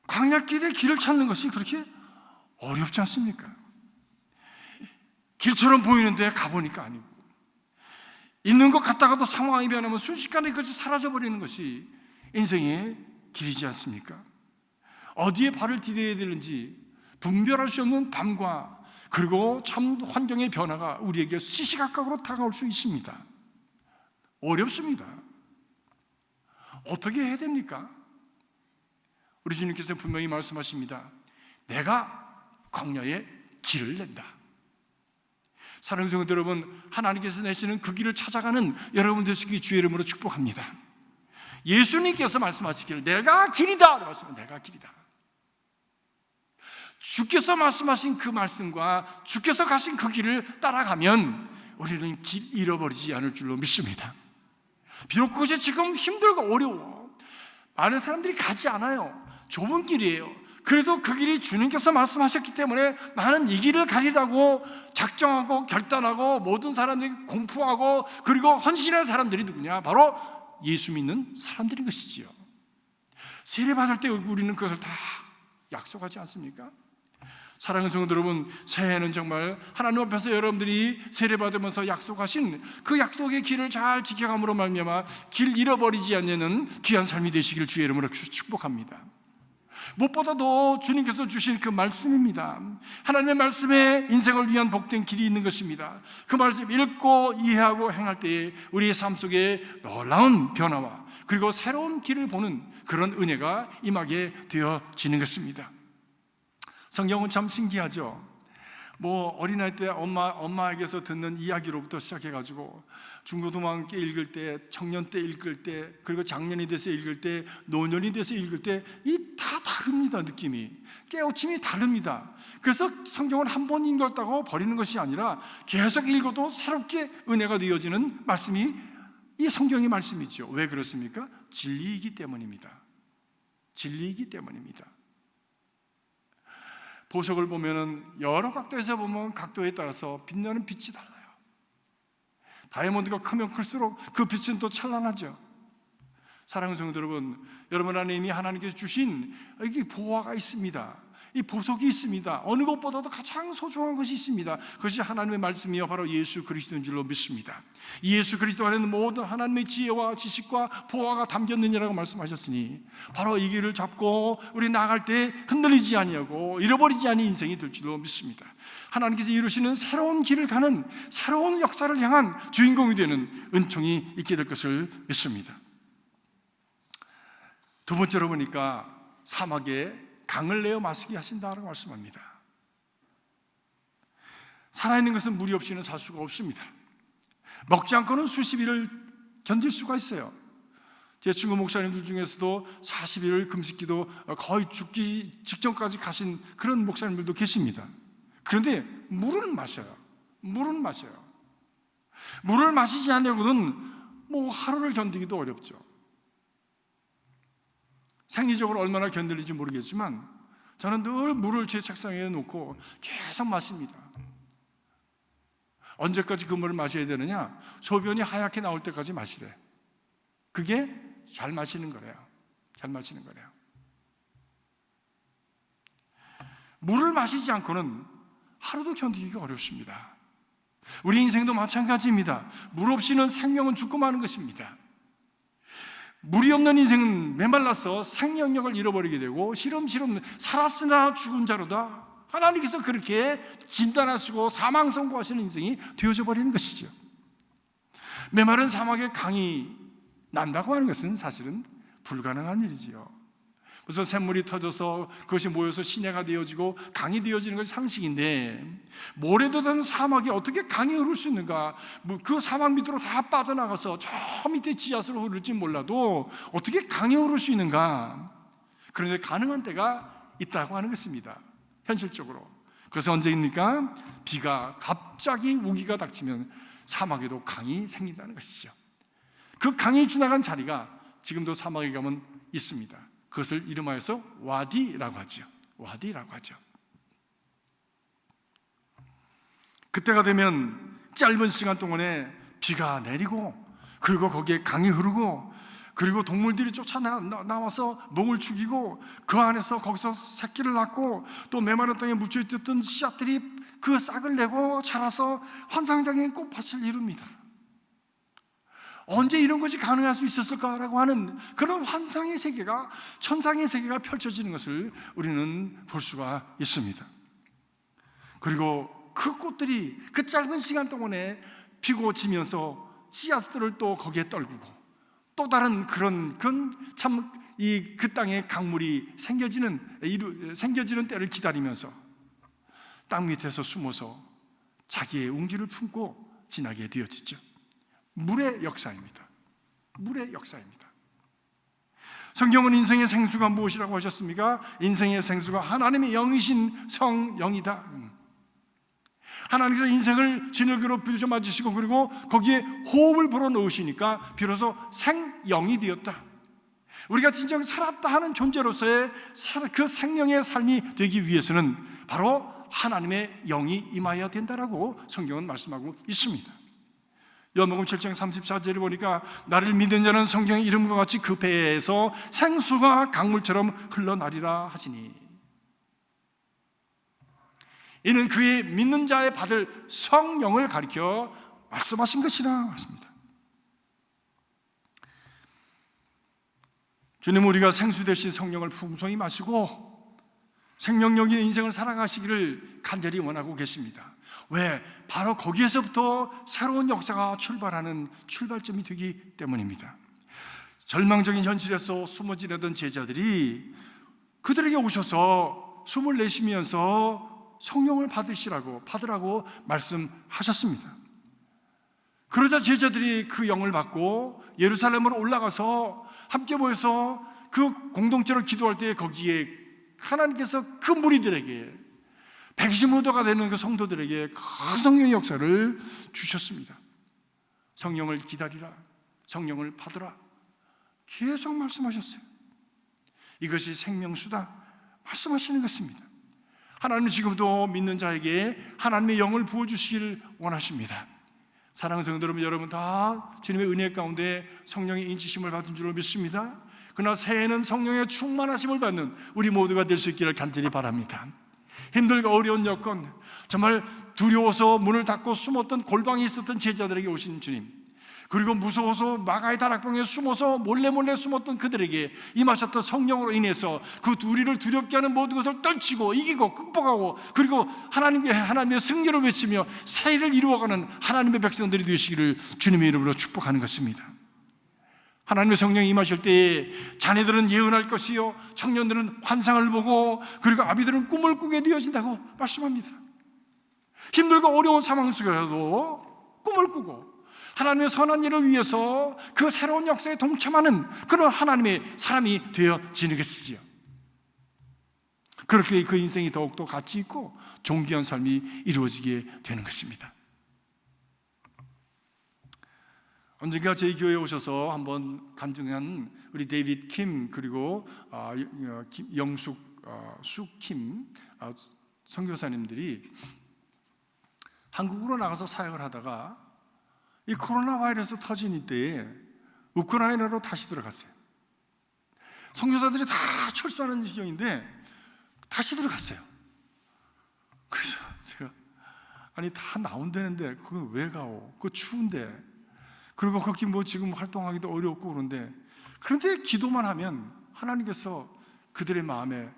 광야길의 길을 찾는 것이 그렇게 어렵지 않습니까? 길처럼 보이는데 가보니까 아니고, 있는 것 같다가도 상황이 변하면 순식간에 그것이 사라져버리는 것이 인생의 길이지 않습니까? 어디에 발을 디뎌야 되는지 분별할 수 없는 밤과 그리고 참 환경의 변화가 우리에게 시시각각으로 다가올 수 있습니다. 어렵습니다. 어떻게 해야 됩니까? 우리 주님께서 분명히 말씀하십니다. 내가 광야에 길을 낸다. 사랑하는 성도 여러분, 하나님께서 내시는 그 길을 찾아가는 여러분 되시기 주의 이름으로 축복합니다. 예수님께서 말씀하시기를 내가 길이다 말씀은 내가 길이다. 주께서 말씀하신 그 말씀과 주께서 가신 그 길을 따라가면 우리는 길 잃어버리지 않을 줄로 믿습니다. 비록 그것이 지금 힘들고 어려워, 많은 사람들이 가지 않아요. 좁은 길이에요. 그래도 그 길이 주님께서 말씀하셨기 때문에 나는 이 길을 가리라고 작정하고 결단하고 모든 사람들이 공포하고 그리고 헌신한 사람들이 누구냐? 바로 예수 믿는 사람들인 것이지요. 세례받을 때 우리는 그것을 다 약속하지 않습니까? 사랑하는 성도 여러분, 새해는 정말 하나님 앞에서 여러분들이 세례받으면서 약속하신 그 약속의 길을 잘 지켜감으로 말미암아 길 잃어버리지 않는 귀한 삶이 되시길 주의 이름으로 축복합니다. 무엇보다도 주님께서 주신 그 말씀입니다. 하나님의 말씀에 인생을 위한 복된 길이 있는 것입니다. 그 말씀 읽고 이해하고 행할 때에 우리의 삶 속에 놀라운 변화와 그리고 새로운 길을 보는 그런 은혜가 임하게 되어지는 것입니다. 성경은 참 신기하죠. 어린아이 때 엄마에게서 듣는 이야기로부터 시작해가지고 중고등학교 읽을 때, 청년 때 읽을 때, 그리고 장년이 돼서 읽을 때, 노년이 돼서 읽을 때, 이 다 다릅니다. 느낌이, 깨우침이 다릅니다. 그래서 성경을 한 번 읽었다고 버리는 것이 아니라 계속 읽어도 새롭게 은혜가 되어지는 말씀이 이 성경의 말씀이죠. 왜 그렇습니까? 진리이기 때문입니다. 진리이기 때문입니다. 보석을 보면은 여러 각도에서 보면 각도에 따라서 빛나는 빛이 달라요. 다이아몬드가 크면 클수록 그 빛은 또 찬란하죠. 사랑하는 성도 여러분 안에 이미 하나님께서 주신 이 보화가 있습니다. 이 보석이 있습니다. 어느 것보다도 가장 소중한 것이 있습니다. 그것이 하나님의 말씀이요 바로 예수 그리스도인 줄로 믿습니다. 이 예수 그리스도 안에는 모든 하나님의 지혜와 지식과 보화가 담겼느니라고 말씀하셨으니 바로 이 길을 잡고 우리 나아갈 때 흔들리지 아니하고 잃어버리지 않은 인생이 될 줄로 믿습니다. 하나님께서 이루시는 새로운 길을 가는 새로운 역사를 향한 주인공이 되는 은총이 있게 될 것을 믿습니다. 두 번째로 보니까 사막에 강을 내어 마시게 하신다라고 말씀합니다. 살아있는 것은 물이 없이는 살 수가 없습니다. 먹지 않고는 수십 일을 견딜 수가 있어요. 제 친구 목사님들 중에서도 40일을 금식기도 거의 죽기 직전까지 가신 그런 목사님들도 계십니다. 그런데 물은 마셔요. 물을 마시지 않으려고는 하루를 견디기도 어렵죠. 생리적으로 얼마나 견딜지 모르겠지만 저는 늘 물을 제 책상에 놓고 계속 마십니다. 언제까지 그 물을 마셔야 되느냐? 소변이 하얗게 나올 때까지 마시래. 그게 잘 마시는 거래요. 물을 마시지 않고는 하루도 견디기가 어렵습니다. 우리 인생도 마찬가지입니다. 물 없이는 생명은 죽고 마는 것입니다. 물이 없는 인생은 메말라서 생명력을 잃어버리게 되고 시름시름 살았으나 죽은 자로다. 하나님께서 그렇게 진단하시고 사망 선고하시는 인생이 되어져 버리는 것이죠. 메마른 사막에 강이 난다고 하는 것은 사실은 불가능한 일이지요. 무슨 샘물이 터져서 그것이 모여서 시내가 되어지고 강이 되어지는 것이 상식인데 모래도 된 사막에 어떻게 강이 흐를 수 있는가? 그 사막 밑으로 다 빠져나가서 저 밑에 지하수로 흐를지 몰라도 어떻게 강이 흐를 수 있는가? 그런데 가능한 때가 있다고 하는 것입니다. 현실적으로. 그래서 언제입니까? 비가 갑자기 우기가 닥치면 사막에도 강이 생긴다는 것이죠. 그 강이 지나간 자리가 지금도 사막에 가면 있습니다. 그것을 이름하여서 와디라고 하죠. 그때가 되면 짧은 시간 동안에 비가 내리고 그리고 거기에 강이 흐르고 그리고 동물들이 쫓아나와서 목을 죽이고 그 안에서 거기서 새끼를 낳고 또 메마른 땅에 묻혀있던 씨앗들이 그 싹을 내고 자라서 환상적인 꽃밭을 이룹니다. 언제 이런 것이 가능할 수 있었을까라고 하는 그런 환상의 세계가, 천상의 세계가 펼쳐지는 것을 우리는 볼 수가 있습니다. 그리고 그 꽃들이 그 짧은 시간 동안에 피고 지면서 씨앗들을 또 거기에 떨구고 또 다른 그런 참 그 땅에 강물이 생겨지는 때를 기다리면서 땅 밑에서 숨어서 자기의 웅지를 품고 지나게 되어지죠. 물의 역사입니다. 성경은 인생의 생수가 무엇이라고 하셨습니까? 인생의 생수가 하나님의 영이신 성령이다. 하나님께서 인생을 진흙으로 부딪혀 맞으시고 그리고 거기에 호흡을 불어넣으시니까 비로소 생영이 되었다. 우리가 진정 살았다 하는 존재로서의 그 생명의 삶이 되기 위해서는 바로 하나님의 영이 임하여야 된다라고 성경은 말씀하고 있습니다. 요한복음 7장 34절에 보니까 나를 믿는 자는 성경의 이름과 같이 그 배에서 생수가 강물처럼 흘러나리라 하시니 이는 그의 믿는 자에 받을 성령을 가리켜 말씀하신 것이라 하십니다. 주님, 우리가 생수 대신 성령을 풍성히 마시고 생명력의 인생을 살아가시기를 간절히 원하고 계십니다. 왜? 바로 거기에서부터 새로운 역사가 출발하는 출발점이 되기 때문입니다. 절망적인 현실에서 숨어 지내던 제자들이 그들에게 오셔서 숨을 내쉬면서 성령을 받으라고 말씀하셨습니다. 그러자 제자들이 그 영을 받고 예루살렘으로 올라가서 함께 모여서 그 공동체로 기도할 때 거기에 하나님께서 그 무리들에게 백신무도가 되는 그 성도들에게 그 성령의 역사를 주셨습니다. 성령을 기다리라, 성령을 받으라, 계속 말씀하셨어요. 이것이 생명수다 말씀하시는 것입니다. 하나님은 지금도 믿는 자에게 하나님의 영을 부어주시기를 원하십니다. 사랑하는 성도 여러분 다 주님의 은혜 가운데 성령의 인치심을 받은 줄로 믿습니다. 그러나 새해에는 성령의 충만하심을 받는 우리 모두가 될 수 있기를 간절히 바랍니다. 힘들고 어려운 여건, 정말 두려워서 문을 닫고 숨었던 골방에 있었던 제자들에게 오신 주님, 그리고 무서워서 마가의 다락방에 숨어서 몰래 숨었던 그들에게 임하셨던 성령으로 인해서 그 우리를 두렵게 하는 모든 것을 떨치고 이기고 극복하고, 그리고 하나님의 승리를 외치며 새해를 이루어가는 하나님의 백성들이 되시기를 주님의 이름으로 축복하는 것입니다. 하나님의 성령이 임하실 때에 자녀들은 예언할 것이요, 청년들은 환상을 보고, 그리고 아비들은 꿈을 꾸게 되어진다고 말씀합니다. 힘들고 어려운 상황 속에서도 꿈을 꾸고 하나님의 선한 일을 위해서 그 새로운 역사에 동참하는 그런 하나님의 사람이 되어지는 것이지요. 그렇게 그 인생이 더욱더 가치 있고 존귀한 삶이 이루어지게 되는 것입니다. 언젠가 저희 교회에 오셔서 한번 간증한 우리 데이빗 킴, 그리고 영숙 수킴 선교사님들이 한국으로 나가서 사역을 하다가 이 코로나 바이러스 터진 이때에 우크라이나로 다시 들어갔어요. 선교사들이 다 철수하는 지경인데 다시 들어갔어요. 그래서 제가 아니 다 나온다는데 그거 왜 가오? 그거 추운데, 그리고 거기 뭐 지금 활동하기도 어렵고 그런데 기도만 하면 하나님께서 그들의 마음에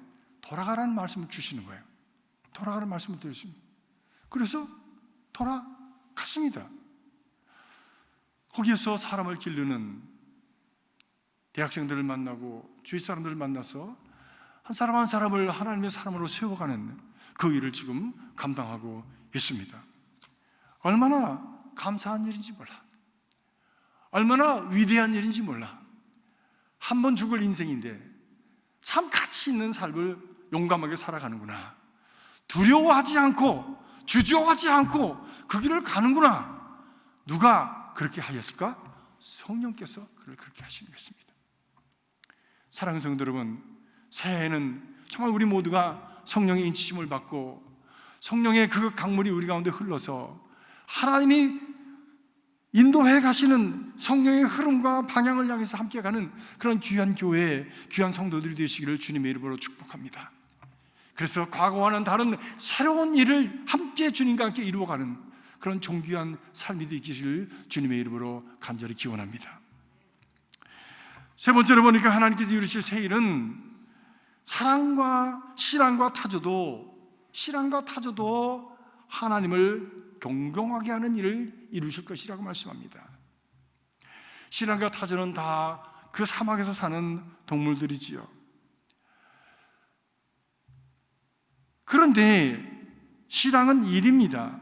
돌아가라는 말씀을 주시는 거예요. 돌아가라는 말씀을 드리십니다. 그래서 돌아갔습니다. 거기에서 사람을 기르는 대학생들을 만나고 주위 사람들을 만나서 한 사람 한 사람을 하나님의 사람으로 세워가는 그 일을 지금 감당하고 있습니다. 얼마나 감사한 일인지 몰라, 얼마나 위대한 일인지 몰라. 한 번 죽을 인생인데 참 가치 있는 삶을 용감하게 살아가는구나, 두려워하지 않고 주저하지 않고 그 길을 가는구나. 누가 그렇게 하였을까? 성령께서 그를 그렇게 하시는 것입니다. 사랑하는 성도 여러분, 새해에는 정말 우리 모두가 성령의 인치심을 받고 성령의 그 강물이 우리 가운데 흘러서 하나님이 인도해 가시는 성령의 흐름과 방향을 향해서 함께 가는 그런 귀한 교회, 귀한 성도들이 되시기를 주님의 이름으로 축복합니다. 그래서 과거와는 다른 새로운 일을 함께 주님과 함께 이루어가는 그런 존귀한 삶이 되기를 주님의 이름으로 간절히 기원합니다. 세 번째로 보니까 하나님께서 이루실 새 일은 신앙과 타조도 하나님을 경경하게 하는 일을 이루실 것이라고 말씀합니다. 신앙과 타조는 다 그 사막에서 사는 동물들이지요. 그런데 신앙은 일입니다.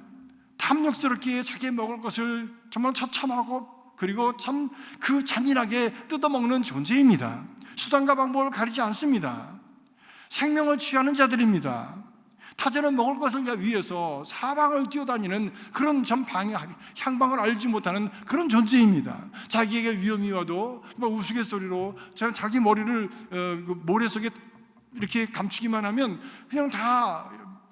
탐욕스럽게 자기 먹을 것을 정말 처참하고 그리고 참 그 잔인하게 뜯어먹는 존재입니다. 수단과 방법을 가리지 않습니다. 생명을 취하는 자들입니다. 타자는 먹을 것을 위해서 사방을 뛰어다니는 그런 향방을 알지 못하는 그런 존재입니다. 자기에게 위험이 와도 우스갯소리로 자기 머리를 모래 속에 이렇게 감추기만 하면 그냥 다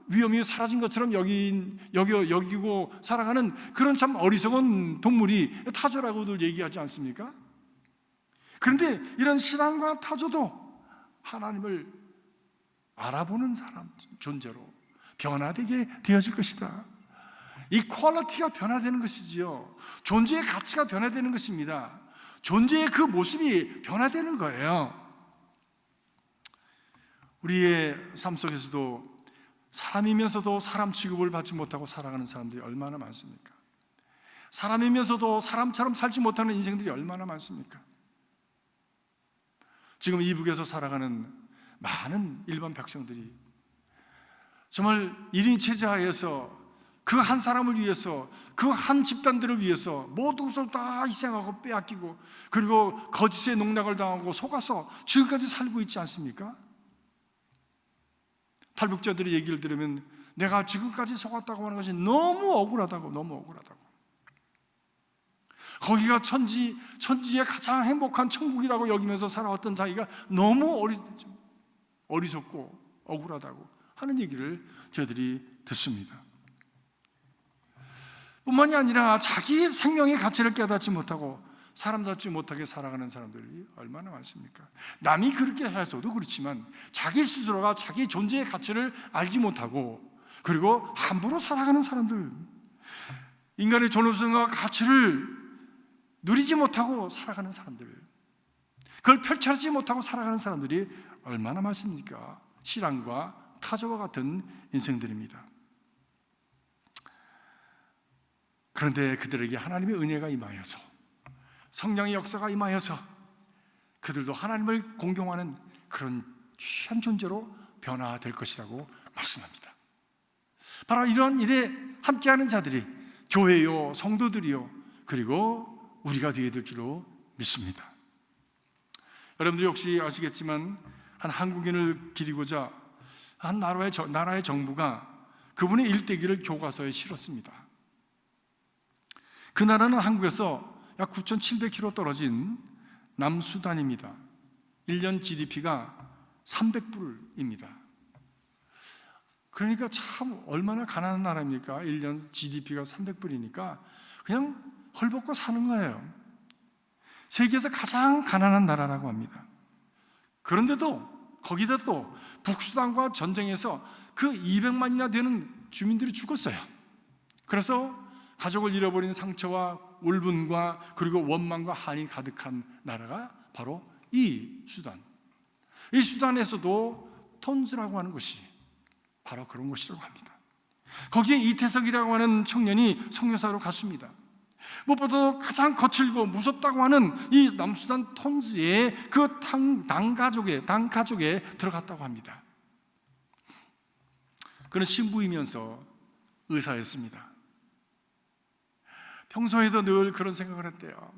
위험이 사라진 것처럼 여기고 살아가는 그런 참 어리석은 동물이 타조라고들 얘기하지 않습니까? 그런데 이런 신앙과 타조도 하나님을 알아보는 존재로 변화되게 되어질 것이다. 이 퀄리티가 변화되는 것이지요. 존재의 가치가 변화되는 것입니다. 존재의 그 모습이 변화되는 거예요. 우리의 삶 속에서도 사람이면서도 사람 취급을 받지 못하고 살아가는 사람들이 얼마나 많습니까? 사람이면서도 사람처럼 살지 못하는 인생들이 얼마나 많습니까? 지금 이북에서 살아가는 많은 일반 백성들이 정말 1인 체제하에서 그 한 사람을 위해서, 그 한 집단들을 위해서 모든 것을 다 희생하고 빼앗기고, 그리고 거짓의 농락을 당하고 속아서 지금까지 살고 있지 않습니까? 탈북자들의 얘기를 들으면 내가 지금까지 속았다고 하는 것이 너무 억울하다고. 거기가 천지의 가장 행복한 천국이라고 여기면서 살아왔던 자기가 너무 어리석고 억울하다고 하는 얘기를 저희들이 듣습니다. 뿐만이 아니라 자기 생명의 가치를 깨닫지 못하고 사람답지 못하게 살아가는 사람들이 얼마나 많습니까? 남이 그렇게 해서도 그렇지만 자기 스스로가 자기 존재의 가치를 알지 못하고, 그리고 함부로 살아가는 사람들, 인간의 존엄성과 가치를 누리지 못하고 살아가는 사람들, 그걸 펼쳐지 못하고 살아가는 사람들이 얼마나 많습니까? 실랑과 타조와 같은 인생들입니다. 그런데 그들에게 하나님의 은혜가 임하여서, 성령의 역사가 임하여서 그들도 하나님을 공경하는 그런 귀한 존재로 변화될 것이라고 말씀합니다. 바로 이런 일에 함께하는 자들이 교회요, 성도들이요, 그리고 우리가 되어야 될 줄로 믿습니다. 여러분들이 혹시 아시겠지만 한 한국인을 기리고자 한 나라의 정부가 그분의 일대기를 교과서에 실었습니다. 그 나라는 한국에서 약 9,700km 떨어진 남수단입니다. 1년 GDP가 300불입니다. 그러니까 참 얼마나 가난한 나라입니까? 1년 GDP가 300불이니까 그냥 헐벗고 사는 거예요. 세계에서 가장 가난한 나라라고 합니다. 그런데도 거기다 또 북수단과 전쟁에서 그 200만이나 되는 주민들이 죽었어요. 그래서 가족을 잃어버린 상처와 울분과 그리고 원망과 한이 가득한 나라가 바로 이 수단. 이 수단에서도 톤즈라고 하는 것이 바로 그런 것이라고 합니다. 거기에 이태석이라고 하는 청년이 선교사로 갔습니다. 무엇보다 가장 거칠고 무섭다고 하는 이 남수단 톤즈의 그 당 가족에 들어갔다고 합니다. 그는 신부이면서 의사였습니다. 평소에도 늘 그런 생각을 했대요.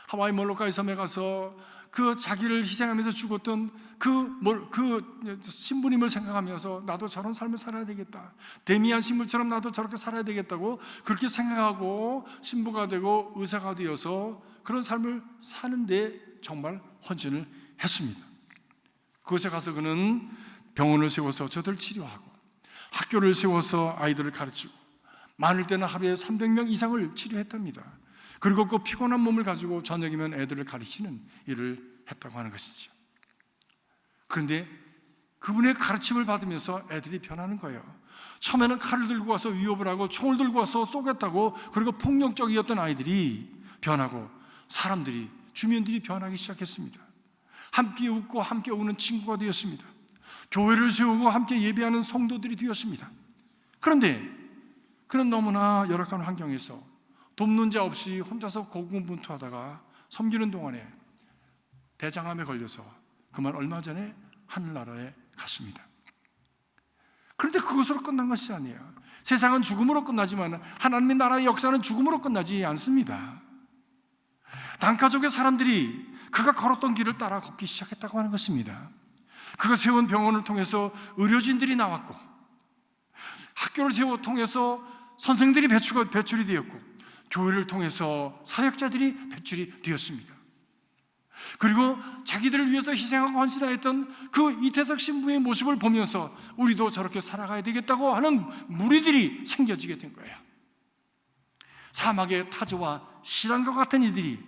하와이 몰로카이 섬에 가서 그 자기를 희생하면서 죽었던 그 신부님을 생각하면서 나도 저런 삶을 살아야 되겠다, 데미안 신부처럼 나도 저렇게 살아야 되겠다고 그렇게 생각하고 신부가 되고 의사가 되어서 그런 삶을 사는데 정말 헌신을 했습니다. 그곳에 가서 그는 병원을 세워서 저들 치료하고 학교를 세워서 아이들을 가르치고 많을 때는 하루에 300명 이상을 치료했답니다. 그리고 그 피곤한 몸을 가지고 저녁이면 애들을 가르치는 일을 했다고 하는 것이죠. 그런데 그분의 가르침을 받으면서 애들이 변하는 거예요. 처음에는 칼을 들고 와서 위협을 하고 총을 들고 와서 쏘겠다고, 그리고 폭력적이었던 아이들이 변하고 사람들이, 주민들이 변하기 시작했습니다. 함께 웃고 함께 우는 친구가 되었습니다. 교회를 세우고 함께 예배하는 성도들이 되었습니다. 그런데 그는 너무나 열악한 환경에서 돕는 자 없이 혼자서 고군분투하다가 섬기는 동안에 대장암에 걸려서 그만 얼마 전에 하늘나라에 갔습니다. 그런데 그것으로 끝난 것이 아니에요. 세상은 죽음으로 끝나지만 하나님의 나라의 역사는 죽음으로 끝나지 않습니다. 단가족의 사람들이 그가 걸었던 길을 따라 걷기 시작했다고 하는 것입니다. 그가 세운 병원을 통해서 의료진들이 나왔고, 학교를 통해서 선생들이 배출이 되었고, 교회를 통해서 사역자들이 배출이 되었습니다. 그리고 자기들을 위해서 희생하고 헌신하였던 그 이태석 신부의 모습을 보면서 우리도 저렇게 살아가야 되겠다고 하는 무리들이 생겨지게 된 거예요. 사막의 타조와 실랑과 같은 이들이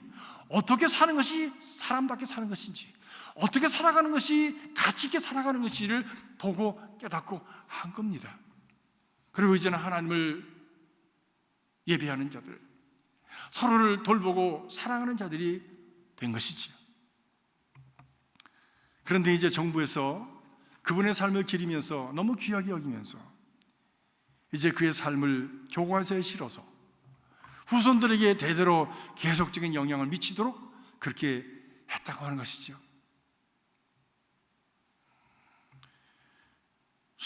어떻게 사는 것이 사람답게 사는 것인지, 어떻게 살아가는 것이 가치 있게 살아가는 것인지를 보고 깨닫고 한 겁니다. 그리고 이제는 하나님을 예배하는 자들, 서로를 돌보고 사랑하는 자들이 된 것이지요. 그런데 이제 정부에서 그분의 삶을 기리면서 너무 귀하게 여기면서 이제 그의 삶을 교과서에 실어서 후손들에게 대대로 계속적인 영향을 미치도록 그렇게 했다고 하는 것이죠.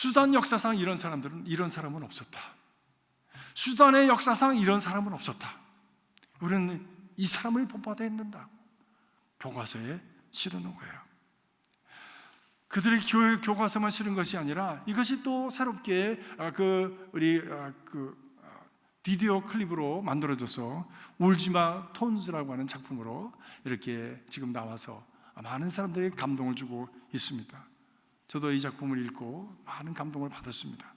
수단 역사상 이런 사람은 없었다. 수단의 역사상 이런 사람은 없었다. 우리는 이 사람을 본받아야 된다. 교과서에 실어놓은 거예요. 그들의 교과서만 실은 것이 아니라 이것이 또 새롭게 비디오 클립으로 만들어져서 울지마 톤즈라고 하는 작품으로 이렇게 지금 나와서 많은 사람들에게 감동을 주고 있습니다. 저도 이 작품을 읽고 많은 감동을 받았습니다.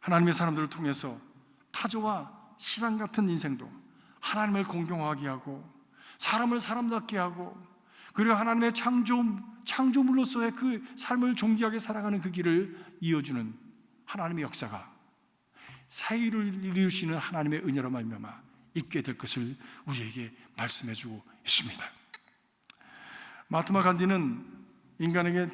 하나님의 사람들을 통해서 타조와 신앙 같은 인생도 하나님을 공경하게 하고 사람을 사람답게 하고 그리고 하나님의 창조물로서의 그 삶을 존귀하게 살아가는 그 길을 이어주는 하나님의 역사가 사이를 이루시는 하나님의 은혜로 말미암아 있게 될 것을 우리에게 말씀해주고 있습니다. 마하트마 간디는 인간에게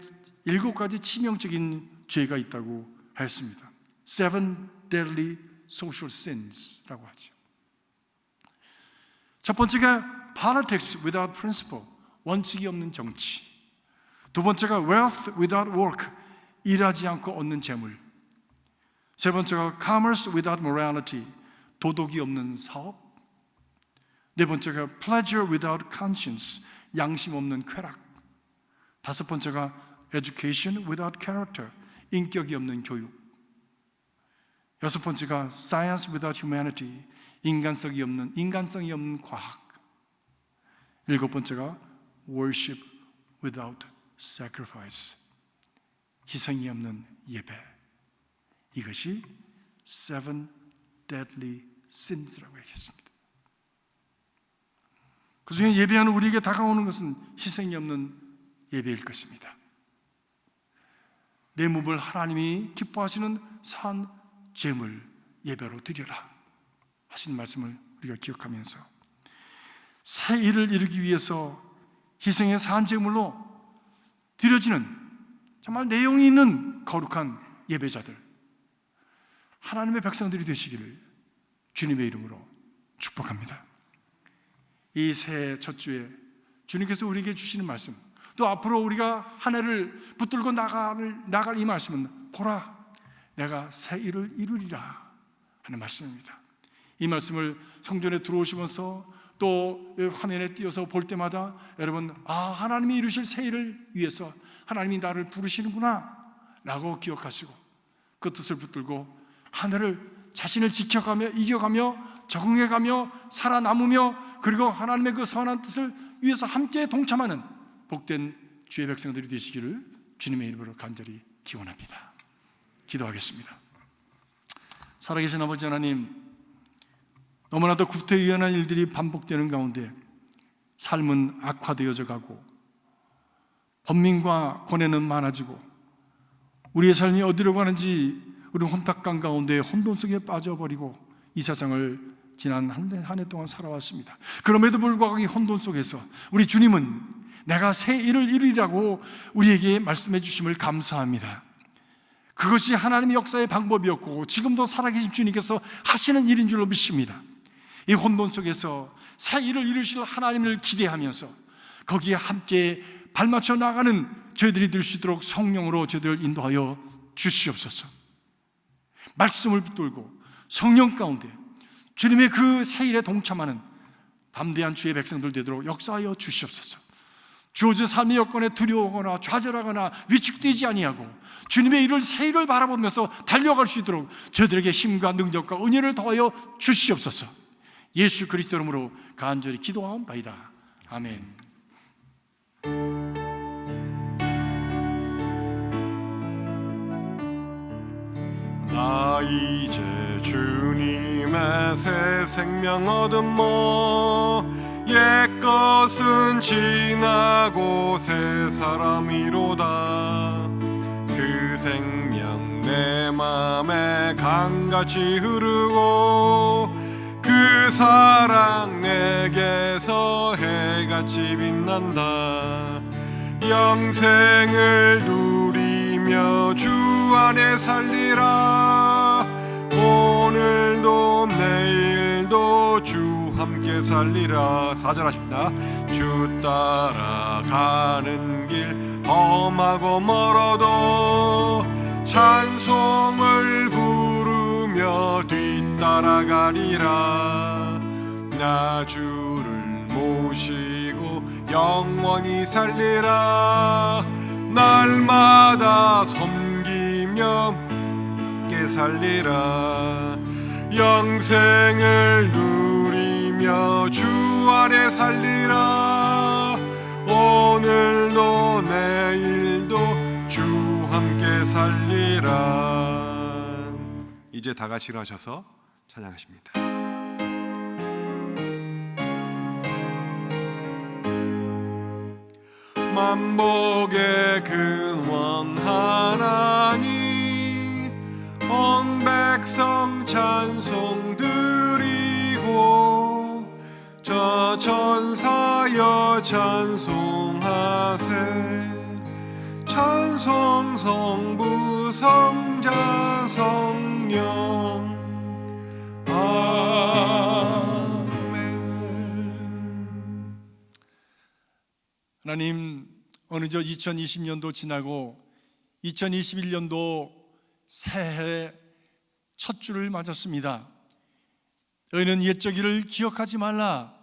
7가지 치명적인 죄가 있다고 하였습니다. 7 deadly social sins라고 하죠. 첫 번째가 politics without principle, 원칙이 없는 정치. 두 번째가 wealth without work, 일하지 않고 얻는 재물. 세 번째가 commerce without morality, 도덕이 없는 사업. 네 번째가 pleasure without conscience, 양심 없는 쾌락. 다섯 번째가 education without character, 인격이 없는 교육. 여섯 번째가 science without humanity, 인간성이 없는 과학. 일곱 번째가 worship without sacrifice, 희생이 없는 예배. 이것이 7 deadly sins라고 얘기했습니다. 그 중에 예배하는 우리에게 다가오는 것은 희생이 없는 예배일 것입니다. 내 몸을 하나님이 기뻐하시는 산 제물 예배로 드려라 하신 말씀을 우리가 기억하면서 새 일을 이루기 위해서 희생의 산 제물로 드려지는 정말 내용이 있는 거룩한 예배자들, 하나님의 백성들이 되시기를 주님의 이름으로 축복합니다. 이 새해 첫 주에 주님께서 우리에게 주시는 말씀, 또 앞으로 우리가 한 해를 붙들고 나갈 이 말씀은 보라, 내가 새 일을 이루리라 하는 말씀입니다. 이 말씀을 성전에 들어오시면서 또 화면에 띄어서 볼 때마다 여러분, 하나님이 이루실 새 일을 위해서 하나님이 나를 부르시는구나 라고 기억하시고 그 뜻을 붙들고 한 해를 자신을 지켜가며 이겨가며 적응해가며 살아남으며 그리고 하나님의 그 선한 뜻을 위해서 함께 동참하는 복된 주의 백성들이 되시기를 주님의 이름으로 간절히 기원합니다. 기도하겠습니다. 살아계신 아버지 하나님, 너무나도 구태의연한 일들이 반복되는 가운데 삶은 악화되어져 가고 번민과 고뇌는 많아지고 우리의 삶이 어디로 가는지 우리 혼탁감 가운데 혼돈 속에 빠져버리고 이 세상을 지난 한 해 동안 살아왔습니다. 그럼에도 불구하고 이 혼돈 속에서 우리 주님은 내가 새 일을 이루리라고 우리에게 말씀해 주심을 감사합니다. 그것이 하나님의 역사의 방법이었고 지금도 살아계신 주님께서 하시는 일인 줄로 믿습니다. 이 혼돈 속에서 새 일을 이루실 하나님을 기대하면서 거기에 함께 발맞춰 나가는 저희들이 될 수 있도록 성령으로 저희들을 인도하여 주시옵소서. 말씀을 붙들고 성령 가운데 주님의 그 새 일에 동참하는 담대한 주의 백성들 되도록 역사하여 주시옵소서. 주어진 삶의 여건에 두려워하거나 좌절하거나 위축되지 아니하고 주님의 일을 새 일을 바라보면서 달려갈 수 있도록 저희들에게 힘과 능력과 은혜를 더하여 주시옵소서. 예수 그리스도 이름으로 간절히 기도하옵나이다. 아멘. 나 이제 주님의 새 생명 얻음모 옛것은 지나고 새 사람이로다. 그 생명 내 맘에 강같이 흐르고 그 사랑 내게서 해같이 빛난다. 영생을 누리며 주 안에 살리라. 오늘도 내일도 주 함께 살리라. 4절 하십니다. 주 따라가는 길 험하고 멀어도 찬송을 부르며 뒤따라가리라. 나 주를 모시고 영원히 살리라. 날마다 섬기며 함께 살리라. 영생을 누리며 주 안에 살리라. 오늘도 내일도 주 함께 살리라. 이제 다 같이 일어나셔서 찬양하십니다. 만복의 근원 하나님, 온 백성 찬송 드리고 저 천사여 찬송하세. 찬송 성부 성자 성령. 아멘. 하나님, 어느덧 2020년도 지나고 2021년도 새해 첫 주를 맞았습니다. 너희는 옛적 일을 기억하지 말라.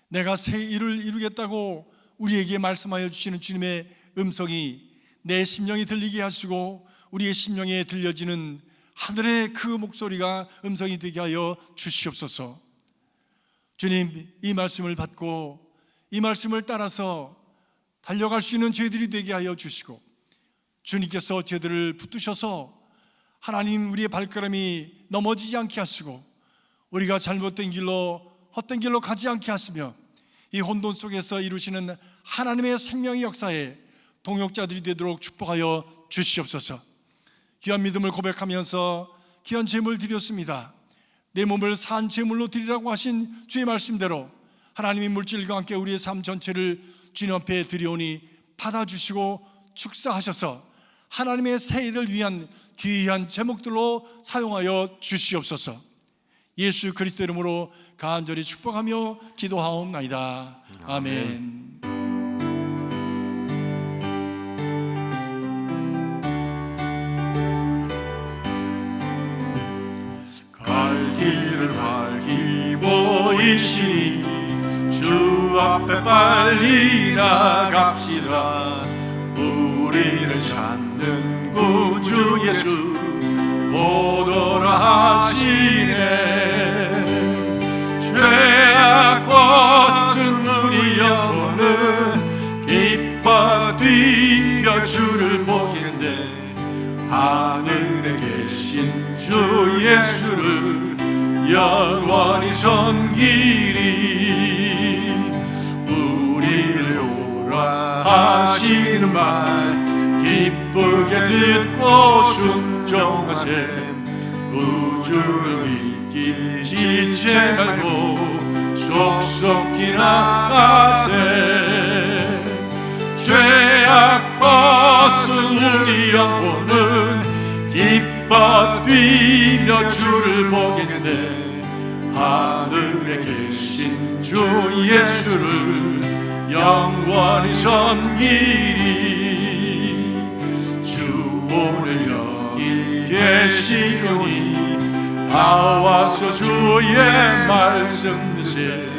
내가 새 일을 이루겠다고 우리에게 말씀하여 주시는 주님의 음성이 내 심령이 들리게 하시고 우리의 심령에 들려지는 하늘의 그 목소리가 음성이 되게 하여 주시옵소서. 주님, 이 말씀을 받고 이 말씀을 따라서 달려갈 수 있는 저희들이 되게 하여 주시고, 주님께서 저희들을 붙드셔서 하나님 우리의 발걸음이 넘어지지 않게 하시고 우리가 잘못된 길로 헛된 길로 가지 않게 하시며 이 혼돈 속에서 이루시는 하나님의 생명의 역사에 동역자들이 되도록 축복하여 주시옵소서. 귀한 믿음을 고백하면서 귀한 제물 드렸습니다. 내 몸을 산 제물로 드리라고 하신 주의 말씀대로 하나님의 물질과 함께 우리의 삶 전체를 주님 앞에 드리오니 받아주시고 축사하셔서 하나님의 새 일을 위한 귀한 제목들로 사용하여 주시옵소서. 예수 그리스도 이름으로 간절히 축복하며 기도하옵나이다. 아멘. 갈 길을 밝히 보이시니 주 앞에 빨리 나갑시다. 우리를 찾는 구주 예수 오더라 하시네. 죄악 벗은 우리 영혼은 기뻐 뛰며 주를 보겠네. 하늘에 계신 주 예수를 영원히 섬기리. 우리를 오라 하시는 말 기쁘게 듣고 순종하세. 구주를 믿기 지체 말고 속속히 나가세. 죄악 벗은 우리 영혼은 기뻐 뛰며 주를 보겠네. 하늘에 계신 주 예수를 영원히 섬기리. 주 오늘 여기 계시오니 나와서 주의 말씀 드세.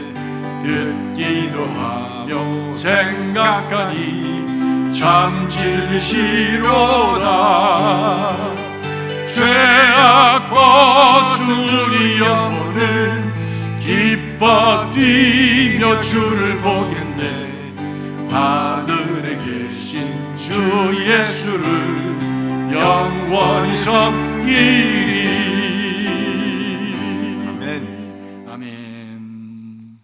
듣기도 하며 생각하니 참 진리시로다. 죄악 벗은 우리 영혼은 기뻐 뛰며 주를 보겠네. 하늘에 계신 주 예수를 영원히 섬기리. 아멘. 아멘.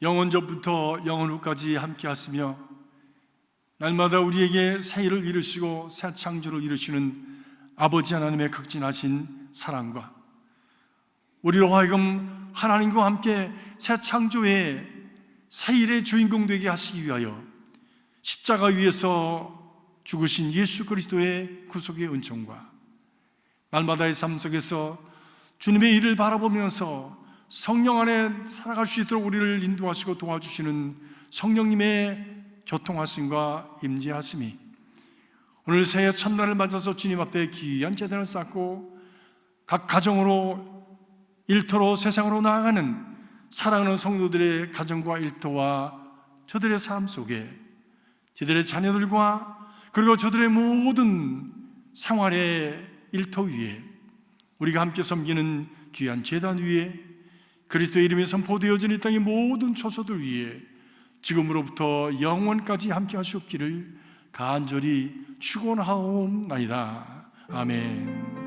영원전부터 영원 후까지 함께 하시며 날마다 우리에게 새 일을 이루시고 새 창조를 이루시는 아버지 하나님의 극진하신 사랑과 우리로 하여금 하나님과 함께 새 창조의 새 일의 주인공 되게 하시기 위하여 십자가 위에서 죽으신 예수 그리스도의 구속의 은총과 날마다의 삶 속에서 주님의 일을 바라보면서 성령 안에 살아갈 수 있도록 우리를 인도하시고 도와주시는 성령님의 교통하심과 임재하심이 오늘 새해 첫날을 맞아서 주님 앞에 귀한 제단을 쌓고 각 가정으로 일터로 세상으로 나아가는 사랑하는 성도들의 가정과 일터와 저들의 삶 속에 저들의 자녀들과 그리고 저들의 모든 생활의 일터 위에 우리가 함께 섬기는 귀한 제단 위에 그리스도의 이름이 선포되어진 이 땅의 모든 처소들 위에 지금으로부터 영원까지 함께 하시옵기를 간절히 축원하옵나이다. 아멘.